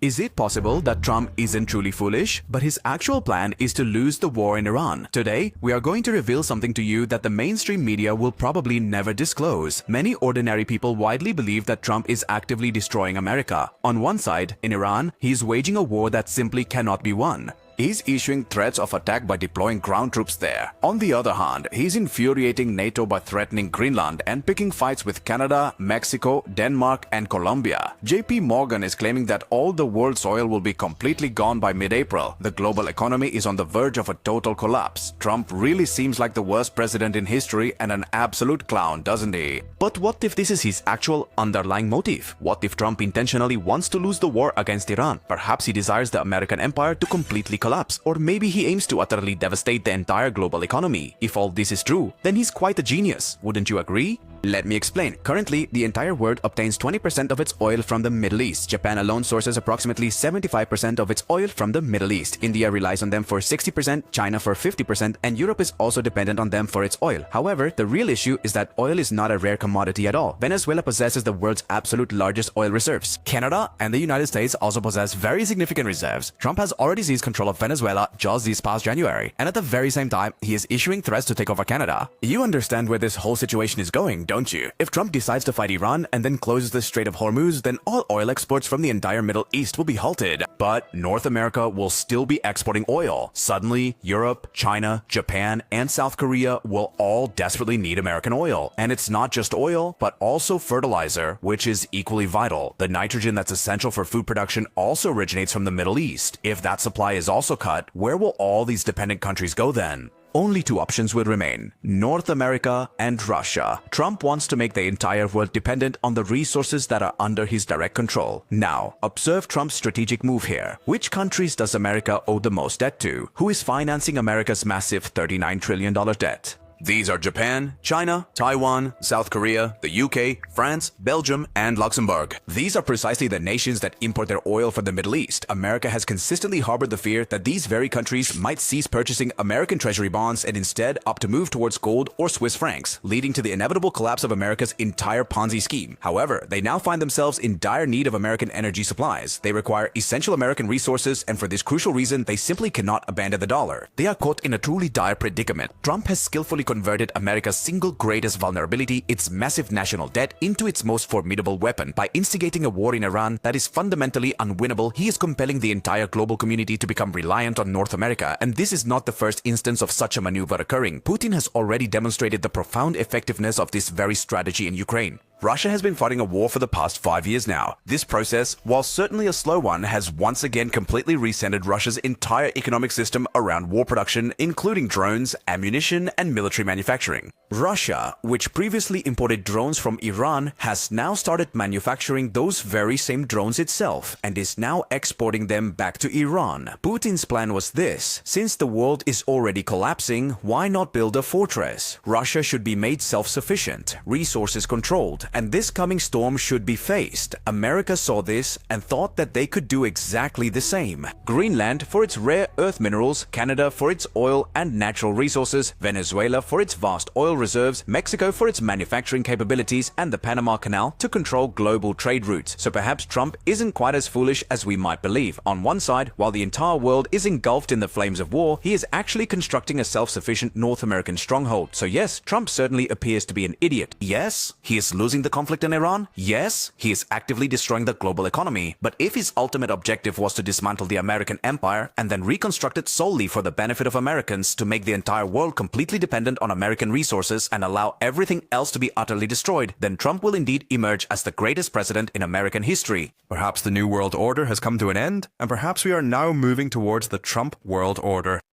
Is it possible that Trump isn't truly foolish, but his actual plan is to lose the war in Iran? Today, we are going to reveal something to you that the mainstream media will probably never disclose. Many ordinary people widely believe that Trump is actively destroying America. On one side, in Iran, he is waging a war that simply cannot be won. He's issuing threats of attack by deploying ground troops there. On the other hand, he's infuriating NATO by threatening Greenland and picking fights with Canada, Mexico, Denmark, and Colombia. JP Morgan is claiming that all the world's oil will be completely gone by mid-April. The global economy is on the verge of a total collapse. Trump really seems like the worst president in history and an absolute clown, doesn't he? But what if this is his actual underlying motive? What if Trump intentionally wants to lose the war against Iran? Perhaps he desires the American empire to completely collapse, or maybe he aims to utterly devastate the entire global economy. If all this is true, then he's quite a genius, wouldn't you agree? Let me explain. Currently, the entire world obtains 20% of its oil from the Middle East. Japan alone sources approximately 75% of its oil from the Middle East. India relies on them for 60%, China for 50%, and Europe is also dependent on them for its oil. However, the real issue is that oil is not a rare commodity at all. Venezuela possesses the world's absolute largest oil reserves. Canada and the United States also possess very significant reserves. Trump has already seized control of Venezuela just this past January, and at the very same time, he is issuing threats to take over Canada. You understand where this whole situation is going, don't you? If Trump decides to fight Iran and then closes the Strait of Hormuz, then all oil exports from the entire Middle East will be halted. But North America will still be exporting oil. Suddenly, Europe, China, Japan, and South Korea will all desperately need American oil. And it's not just oil, but also fertilizer, which is equally vital. The nitrogen that's essential for food production also originates from the Middle East. If that supply is also cut, where will all these dependent countries go then? Only two options will remain: North America and Russia. Trump wants to make the entire world dependent on the resources that are under his direct control. Now, observe Trump's strategic move here. Which countries does America owe the most debt to? Who is financing America's massive $39 trillion debt? These are Japan, China, Taiwan, South Korea, the UK, France, Belgium, and Luxembourg. These are precisely the nations that import their oil from the Middle East. America has consistently harbored the fear that these very countries might cease purchasing American treasury bonds and instead opt to move towards gold or Swiss francs, leading to the inevitable collapse of America's entire Ponzi scheme. However, they now find themselves in dire need of American energy supplies. They require essential American resources, and for this crucial reason, they simply cannot abandon the dollar. They are caught in a truly dire predicament. Trump has skillfully converted America's single greatest vulnerability, its massive national debt, into its most formidable weapon. By instigating a war in Iran that is fundamentally unwinnable, he is compelling the entire global community to become reliant on North America, and this is not the first instance of such a maneuver occurring. Putin has already demonstrated the profound effectiveness of this very strategy in Ukraine. Russia has been fighting a war for the past 5 years now. This process, while certainly a slow one, has once again completely recentered Russia's entire economic system around war production, including drones, ammunition, and military manufacturing. Russia, which previously imported drones from Iran, has now started manufacturing those very same drones itself and is now exporting them back to Iran. Putin's plan was this: since the world is already collapsing, why not build a fortress? Russia should be made self-sufficient, resources controlled, and this coming storm should be faced. America saw this and thought that they could do exactly the same. Greenland for its rare earth minerals, Canada for its oil and natural resources, Venezuela for its vast oil reserves, Mexico for its manufacturing capabilities, and the Panama Canal to control global trade routes. So perhaps Trump isn't quite as foolish as we might believe. On one side, while the entire world is engulfed in the flames of war, he is actually constructing a self-sufficient North American stronghold. So yes, Trump certainly appears to be an idiot. Yes, he is losing the conflict in Iran? Yes, he is actively destroying the global economy. But if his ultimate objective was to dismantle the American empire and then reconstruct it solely for the benefit of Americans, to make the entire world completely dependent on American resources and allow everything else to be utterly destroyed, then Trump will indeed emerge as the greatest president in American history. Perhaps the New World Order has come to an end, and perhaps we are now moving towards the Trump World Order.